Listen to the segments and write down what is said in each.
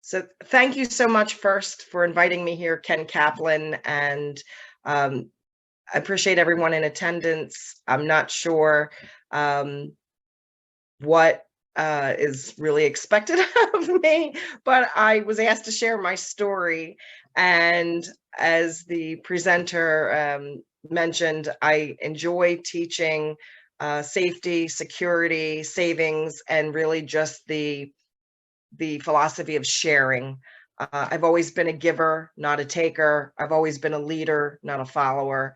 So thank you so much first for inviting me here, Ken Kaplan, and um, I appreciate everyone in attendance. I'm not sure um, what is really expected of me, but I was asked to share my story. And as the presenter mentioned, I enjoy teaching safety, security, savings, and really just the philosophy of sharing. I've always been a giver, not a taker. I've always been a leader, not a follower.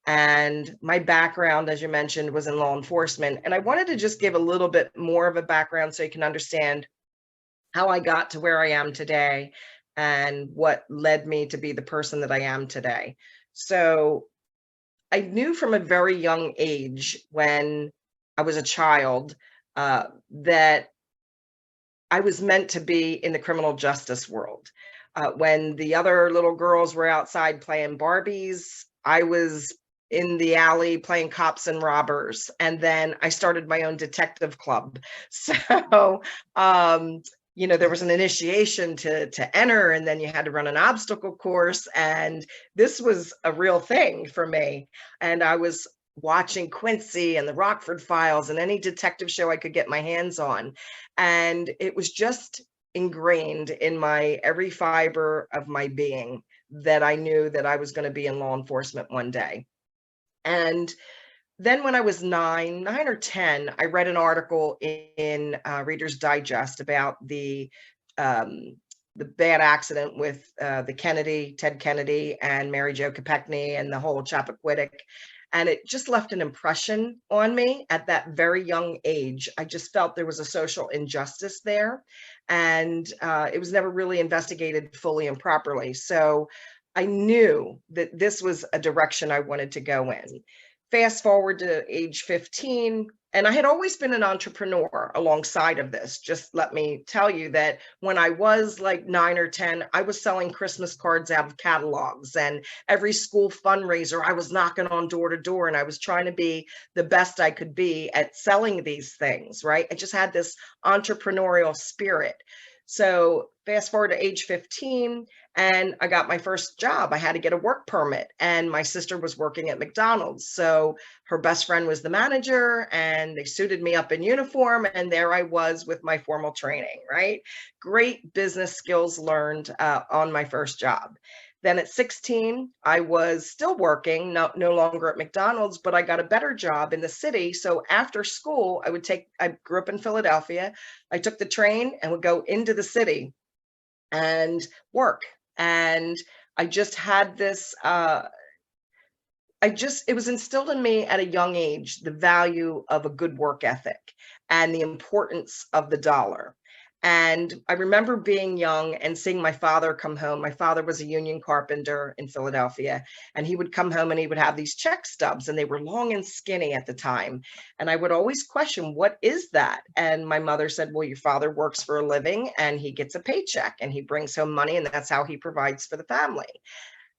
And my background, as you mentioned, was in law enforcement. And I wanted to just give a little bit more of a background so you can understand how I got to where I am today and what led me to be the person that I am today. So I knew from a very young age when I was a child that I was meant to be in the criminal justice world. When the other little girls were outside playing Barbies, I was in the alley playing cops and robbers. And then I started my own detective club. So, there was an initiation to enter, and then you had to run an obstacle course. And this was a real thing for me. And I was watching Quincy and the Rockford Files and any detective show I could get my hands on. And it was just ingrained in my every fiber of my being that I knew that I was going to be in law enforcement one day. And then when I was nine or 10, I read an article in Reader's Digest about the bad accident with Ted Kennedy and Mary Jo Kopechne and the whole Chappaquiddick. And it just left an impression on me at that very young age. I just felt there was a social injustice there, and it was never really investigated fully and properly. So I knew that this was a direction I wanted to go in. Fast forward to age 15, and I had always been an entrepreneur alongside of this. Just let me tell you that when I was like 9 or 10, I was selling Christmas cards out of catalogs, and every school fundraiser, I was knocking on door to door, and I was trying to be the best I could be at selling these things, right? I just had this entrepreneurial spirit. So fast forward to age 15, and I got my first job. I had to get a work permit, and my sister was working at McDonald's. So her best friend was the manager, and they suited me up in uniform. And there I was with my formal training, right? Great business skills learned on my first job. Then at 16, I was still working, no longer at McDonald's, but I got a better job in the city. So after school, I grew up in Philadelphia. I took the train and would go into the city and work. And I just had this, it was instilled in me at a young age, the value of a good work ethic and the importance of the dollar. And I remember being young and seeing my father come home. My father was a union carpenter in Philadelphia, and he would come home and he would have these check stubs, and they were long and skinny at the time. And I would always question, what is that? And my mother said, well, your father works for a living and he gets a paycheck and he brings home money, and that's how he provides for the family.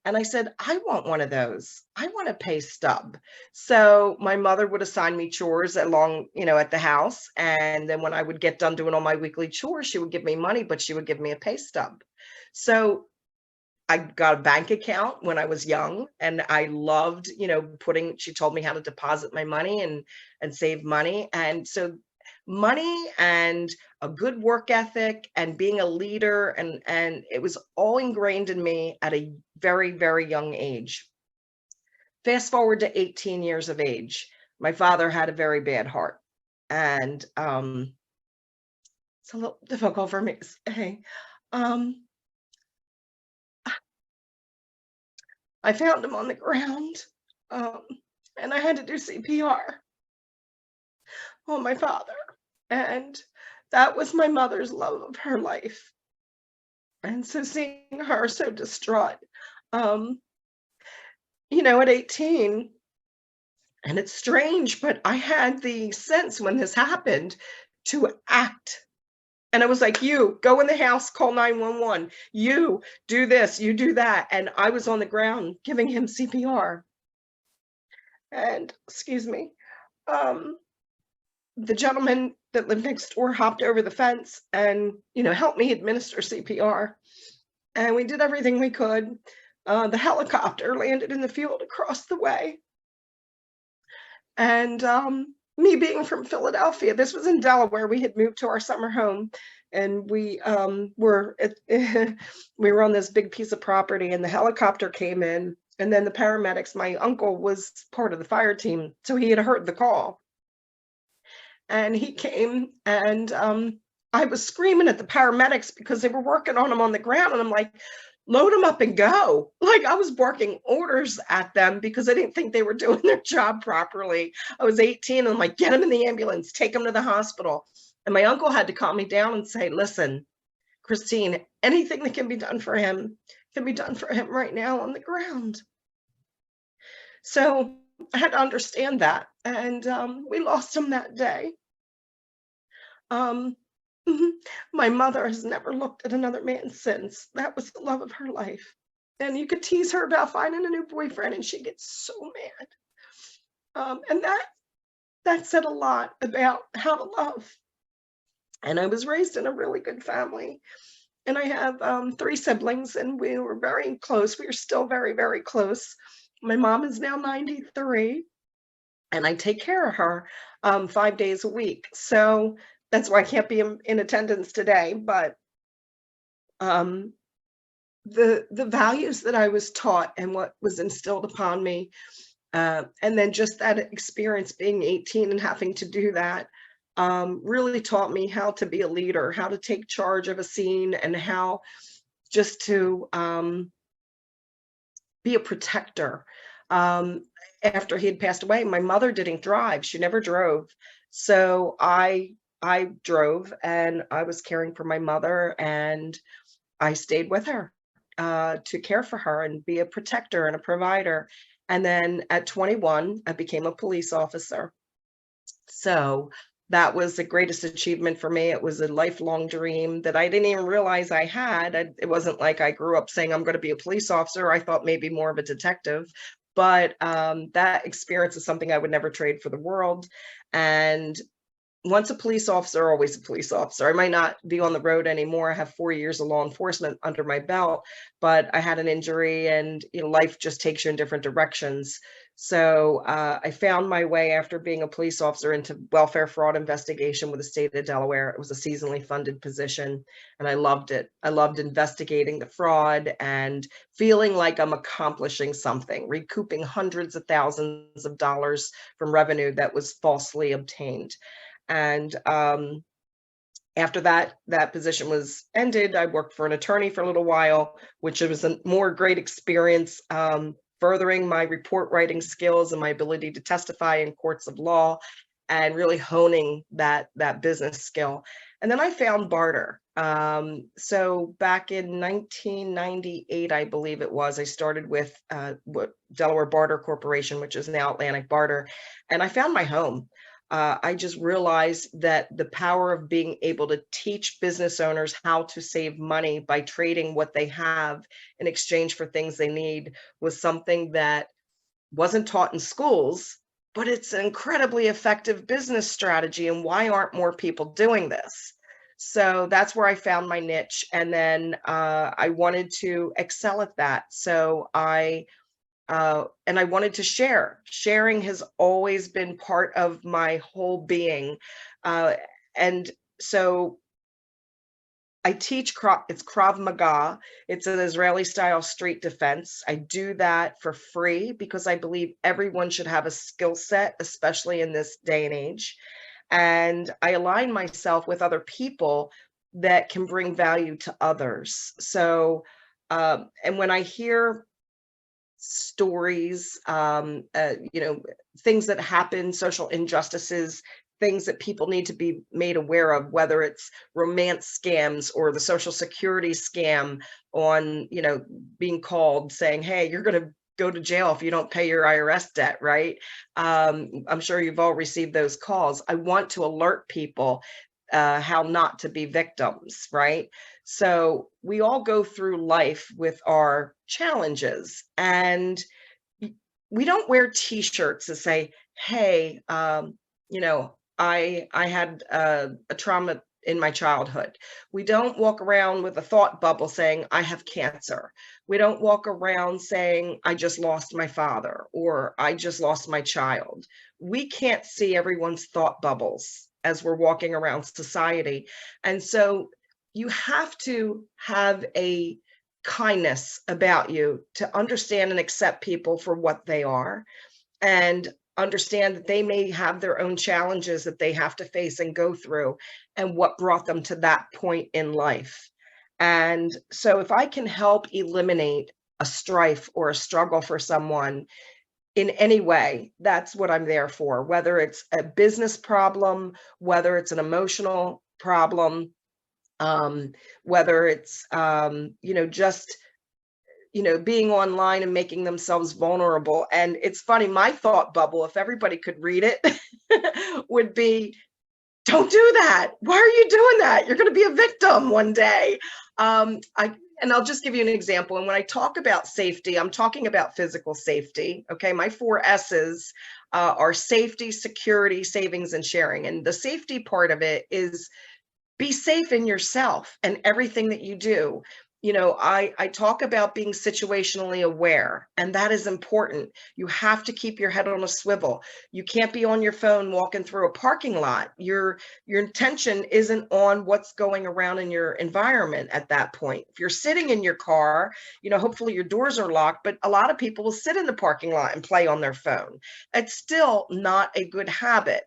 And I said, I want one of those. I want a pay stub. So my mother would assign me chores along, at the house. And then when I would get done doing all my weekly chores, she would give me money, but she would give me a pay stub. So I got a bank account when I was young, and I loved, she told me how to deposit my money and save money. And so money and a good work ethic and being a leader, and it was all ingrained in me at a very, very young age. Fast forward to 18 years of age, my father had a very bad heart, and it's a little difficult for me to say. I found him on the ground, um, and I had to do CPR on my father. And that was my mother's love of her life. And so seeing her so distraught, um, at 18, and it's strange, but I had the sense when this happened to act. And I was like, you go in the house, call 911, you do this, you do that. And I was on the ground giving him CPR. And excuse me, the gentleman that lived next door hopped over the fence and, helped me administer CPR. And we did everything we could. The helicopter landed in the field across the way. And me being from Philadelphia, this was in Delaware. We had moved to our summer home, and we were we were on this big piece of property, and the helicopter came in, and then the paramedics. My uncle was part of the fire team, so he had heard the call, and he came, and I was screaming at the paramedics because they were working on him on the ground, and I'm like, load them up and go. Like, I was barking orders at them because I didn't think they were doing their job properly. I was 18, and I'm like, get him in the ambulance, take him to the hospital. And my uncle had to calm me down and say, listen, Christine, anything that can be done for him can be done for him right now on the ground. So I had to understand that. And we lost him that day. My mother has never looked at another man since. That was the love of her life. And you could tease her about finding a new boyfriend, and she gets so mad. And that said a lot about how to love. And I was raised in a really good family. And I have 3 siblings, and we were very close. We are still very, very close. My mom is now 93, and I take care of her 5 days a week. So that's why I can't be in attendance today. But the values that I was taught and what was instilled upon me, and then just that experience being 18 and having to do that, really taught me how to be a leader, how to take charge of a scene, and how just to be a protector. After he had passed away, my mother didn't drive. She never drove. So I drove, and I was caring for my mother, and I stayed with her to care for her and be a protector and a provider. And then at 21, I became a police officer. So that was the greatest achievement for me. It was a lifelong dream that I didn't even realize I had. It wasn't like I grew up saying I'm going to be a police officer. I thought maybe more of a detective. But that experience is something I would never trade for the world. And once a police officer, always a police officer. I might not be on the road anymore. I have 4 years of law enforcement under my belt, but I had an injury, and life just takes you in different directions. So I found my way after being a police officer into welfare fraud investigation with the state of Delaware. It was a seasonally funded position, and I loved it. I loved investigating the fraud and feeling like I'm accomplishing something, recouping hundreds of thousands of dollars from revenue that was falsely obtained. And after that position was ended, I worked for an attorney for a little while, which was a more great experience, furthering my report writing skills and my ability to testify in courts of law, and really honing that business skill. And then I found barter. So back in 1998, I believe it was, I started with Delaware Barter Corporation, which is now Atlantic Barter, and I found my home. I just realized that the power of being able to teach business owners how to save money by trading what they have in exchange for things they need was something that wasn't taught in schools, but it's an incredibly effective business strategy. And why aren't more people doing this? So that's where I found my niche. And then I wanted to excel at that. So and I wanted to share. Sharing has always been part of my whole being. And so I teach, it's Krav Maga. It's an Israeli style street defense. I do that for free because I believe everyone should have a skill set, especially in this day and age. And I align myself with other people that can bring value to others. So, and when I hear stories, things that happen, social injustices, things that people need to be made aware of, whether it's romance scams or the Social Security scam on, being called saying, hey, you're going to go to jail if you don't pay your IRS debt, right? I'm sure you've all received those calls. I want to alert people how not to be victims, right? So we all go through life with our challenges, and we don't wear t-shirts to say, hey, I had a trauma in my childhood. We don't walk around with a thought bubble saying, I have cancer. We don't walk around saying, I just lost my father or I just lost my child. We can't see everyone's thought bubbles as we're walking around society. And so you have to have a kindness about you to understand and accept people for what they are, and understand that they may have their own challenges that they have to face and go through, and what brought them to that point in life. And so if I can help eliminate a strife or a struggle for someone in any way, that's what I'm there for, whether it's a business problem, whether it's an emotional problem, whether it's just being online and making themselves vulnerable. And it's funny, my thought bubble, if everybody could read it, would be, don't do that. Why are you doing that? You're going to be a victim one day. And I'll just give you an example. And when I talk about safety, I'm talking about physical safety. Okay. My 4 S's are safety, security, savings, and sharing. And the safety part of it is be safe in yourself and everything that you do. I talk about being situationally aware, and that is important. You have to keep your head on a swivel. You can't be on your phone walking through a parking lot. Your intention isn't on what's going around in your environment at that point. If you're sitting in your car, hopefully your doors are locked, but a lot of people will sit in the parking lot and play on their phone. It's still not a good habit.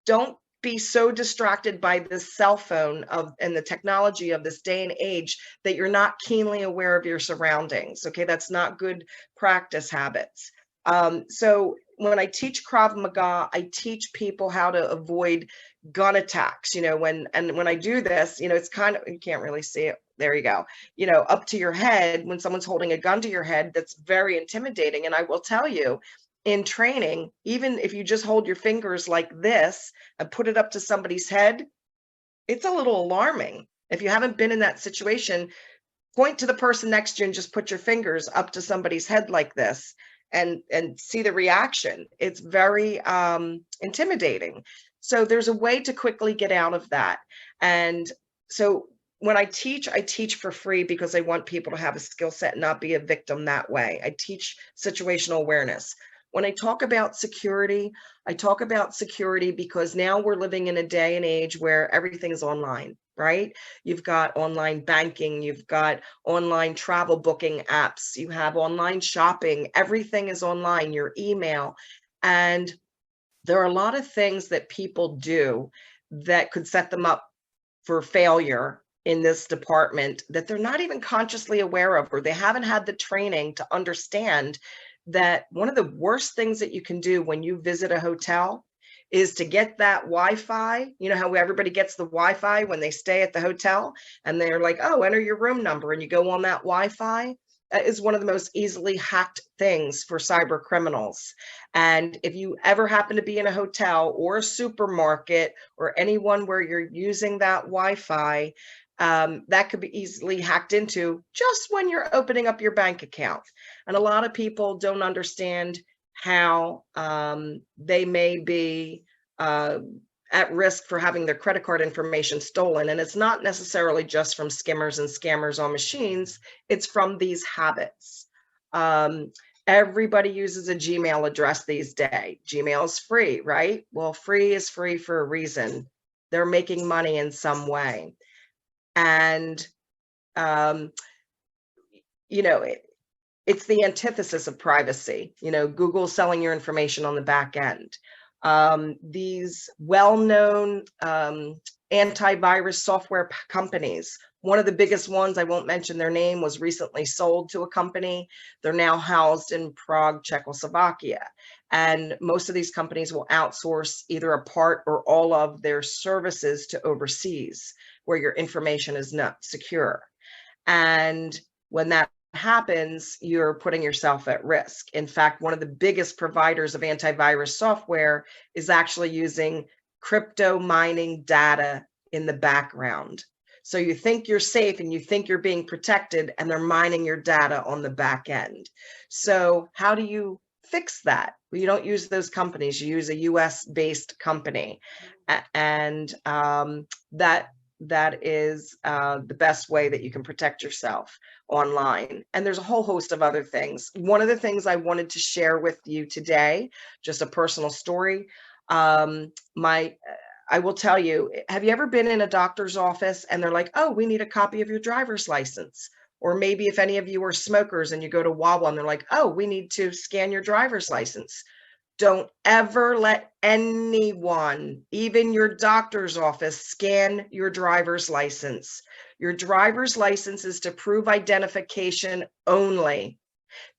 Don't be so distracted by this cell phone and the technology of this day and age that you're not keenly aware of your surroundings. Okay, that's not good practice habits. So when I teach Krav Maga, I teach people how to avoid gun attacks. When I do this, it's kind of, you can't really see it. There you go. Up to your head, when someone's holding a gun to your head, that's very intimidating. And I will tell you, in training, even if you just hold your fingers like this and put it up to somebody's head, it's a little alarming. If you haven't been in that situation, point to the person next to you and just put your fingers up to somebody's head like this and see the reaction. It's very intimidating. So there's a way to quickly get out of that. And so when I teach for free because I want people to have a skill set and not be a victim that way. I teach situational awareness. When I talk about security, I talk about security because now we're living in a day and age where everything is online, right? You've got online banking, you've got online travel booking apps, you have online shopping, everything is online, your email. And there are a lot of things that people do that could set them up for failure in this department that they're not even consciously aware of, or they haven't had the training to understand that one of the worst things that you can do when you visit a hotel is to get that Wi-Fi. You know how everybody gets the Wi-Fi when they stay at the hotel and they're like, oh, enter your room number, and you go on that Wi-Fi. That is one of the most easily hacked things for cyber criminals. And if you ever happen to be in a hotel or a supermarket or anyone where you're using that Wi-Fi, that could be easily hacked into just when you're opening up your bank account. And a lot of people don't understand how they may be at risk for having their credit card information stolen. And it's not necessarily just from skimmers and scammers on machines, it's from these habits. Everybody uses a Gmail address these days. Gmail is free, right? Well, free is free for a reason. They're making money in some way. And, it's the antithesis of privacy. Google selling your information on the back end. These well-known antivirus software companies, one of the biggest ones, I won't mention their name, was recently sold to a company. They're now housed in Prague, Czechoslovakia. And most of these companies will outsource either a part or all of their services to overseas, where your information is not secure. And when that happens, you're putting yourself at risk. In fact, one of the biggest providers of antivirus software is actually using crypto mining data in the background. So you think you're safe and you think you're being protected, and they're mining your data on the back end. So how do you fix that. You don't use those companies. You use a US based company. And that is the best way that you can protect yourself online. And there's a whole host of other things. One of the things I wanted to share with you today, just a personal story. My I will tell you, have you ever been in a doctor's office and they're like, oh, we need a copy of your driver's license? Or maybe if any of you are smokers and you go to Wawa and they're like, oh, we need to scan your driver's license. Don't ever let anyone, even your doctor's office, scan your driver's license. Your driver's license is to prove identification only.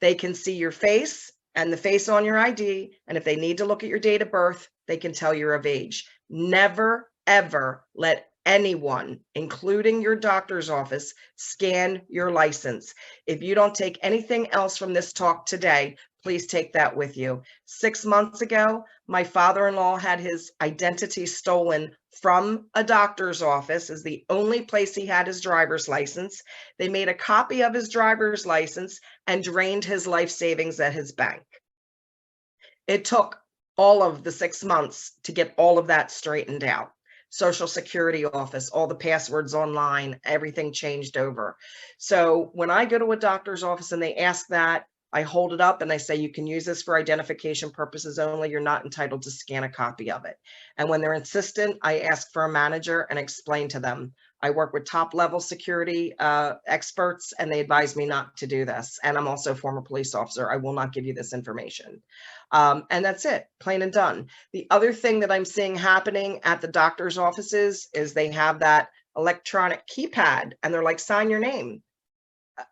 They can see your face and the face on your ID. And if they need to look at your date of birth, they can tell you're of age. Never, ever let anyone, including your doctor's office, scan your license. If you don't take anything else from this talk today, please take that with you. 6 months ago, my father-in-law had his identity stolen from a doctor's office, is the only place he had his driver's license. They made a copy of his driver's license and drained his life savings at his bank. It took all of the 6 months to get all of that straightened out. Social Security office, all the passwords online, everything changed over. So when I go to a doctor's office and they ask that, I hold it up and I say, you can use this for identification purposes only. You're not entitled to scan a copy of it. And when they're insistent, I ask for a manager and explain to them. I work with top level security experts and they advise me not to do this. And I'm also a former police officer. I will not give you this information. And that's it, plain and done. The other thing that I'm seeing happening at the doctor's offices is they have that electronic keypad and they're like, sign your name.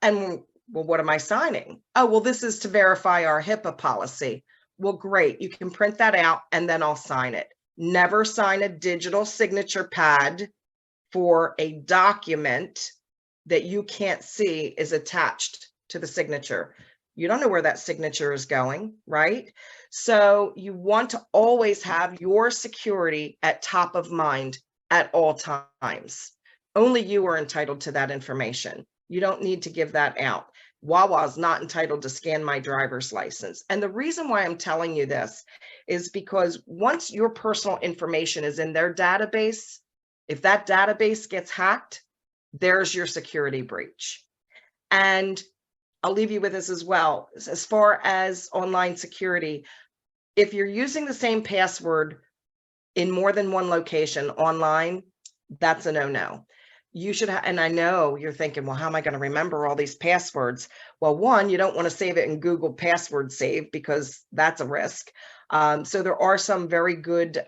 And well, what am I signing? Oh, well, this is to verify our HIPAA policy. Well, great. You can print that out and then I'll sign it. Never sign a digital signature pad for a document that you can't see is attached to the signature. You don't know where that signature is going, right? So you want to always have your security at top of mind at all times. Only you are entitled to that information. You don't need to give that out. Wawa is not entitled to scan my driver's license. And the reason why I'm telling you this is because once your personal information is in their database, if that database gets hacked, there's your security breach. And I'll leave you with this as well. As far as online security, if you're using the same password in more than one location online, that's a no-no. You should have, and I know you're thinking, well, how am I going to remember all these passwords? Well, one, you don't want to save it in Google Password Save because that's a risk. So there are some very good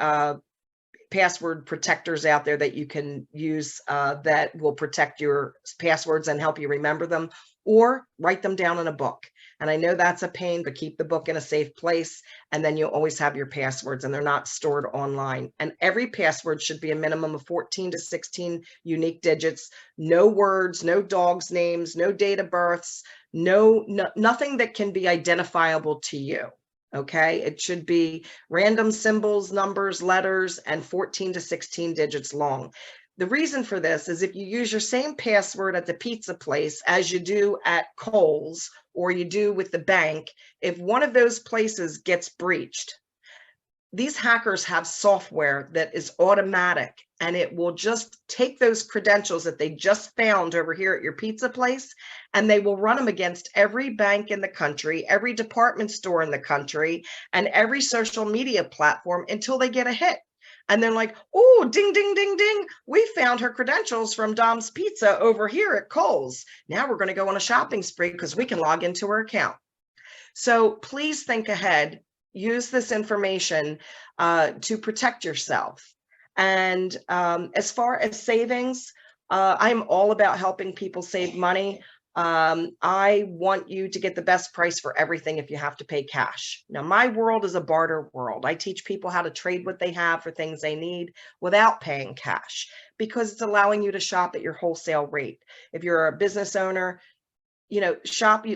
password protectors out there that you can use that will protect your passwords and help you remember them, or write them down in a book. And I know that's a pain, but keep the book in a safe place. And then you'll always have your passwords and they're not stored online. And every password should be a minimum of 14 to 16 unique digits, no words, no dogs' names, no date of births, nothing that can be identifiable to you. Okay, it should be random symbols, numbers, letters, and 14 to 16 digits long. The reason for this is if you use your same password at the pizza place as you do at Kohl's or you do with the bank, if one of those places gets breached, these hackers have software that is automatic and it will just take those credentials that they just found over here at your pizza place and they will run them against every bank in the country, every department store in the country, and every social media platform until they get a hit. And they're like, oh, ding, ding, ding, ding. We found her credentials from Dom's Pizza over here at Kohl's. Now we're going to go on a shopping spree because we can log into her account. So please think ahead. Use this information to protect yourself. And as far as savings, I'm all about helping people save money. I want you to get the best price for everything if you have to pay cash. Now, my world is a barter world. I teach people how to trade what they have for things they need without paying cash because it's allowing you to shop at your wholesale rate. If you're a business owner, you know,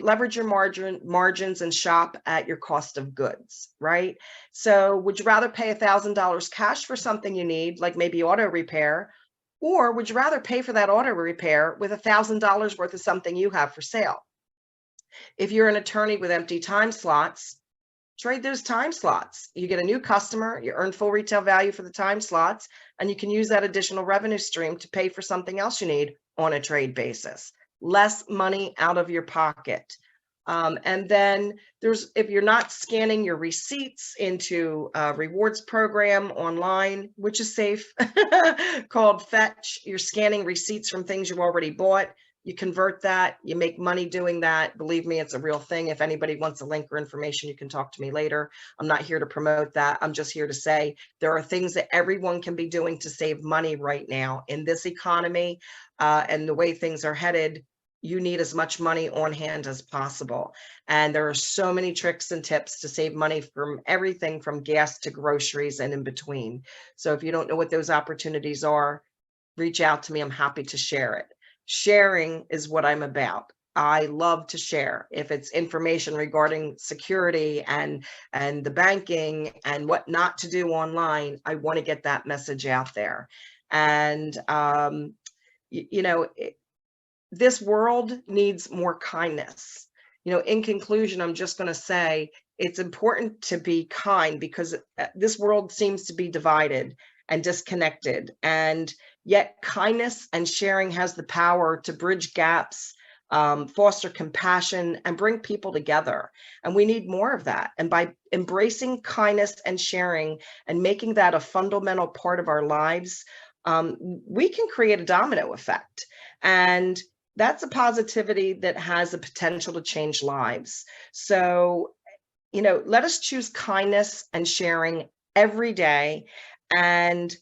leverage your margins and shop at your cost of goods, right? So would you rather pay $1,000 cash for something you need, like maybe auto repair, or would you rather pay for that auto repair with $1,000 worth of something you have for sale? If you're an attorney with empty time slots, Trade those time slots. You get a new customer, you earn full retail value for the time slots, and you can use that additional revenue stream to pay for something else you need on a trade basis. Less money out of your pocket. And then if you're not scanning your receipts into a rewards program online, which is safe, called Fetch, you're scanning receipts from things you already bought. You convert that, you make money doing that. Believe me, it's a real thing. If anybody wants a link or information, you can talk to me later. I'm not here to promote that. I'm just here to say there are things that everyone can be doing to save money right now in this economy, and the way things are headed. You need as much money on hand as possible. And there are so many tricks and tips to save money from everything from gas to groceries and in between. So if you don't know what those opportunities are, reach out to me. I'm happy to share it. Sharing is what I'm about. I love to share. If it's information regarding security and the banking and what not to do online, I want to get that message out there. And this world needs more kindness. In conclusion, I'm just going to say it's important to be kind because this world seems to be divided and disconnected. And yet kindness and sharing has the power to bridge gaps, foster compassion, and bring people together. And we need more of that. And by embracing kindness and sharing and making that a fundamental part of our lives, we can create a domino effect. And that's a positivity that has the potential to change lives. So, let us choose kindness and sharing every day and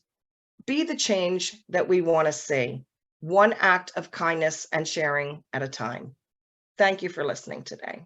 be the change that we want to see, one act of kindness and sharing at a time. Thank you for listening today.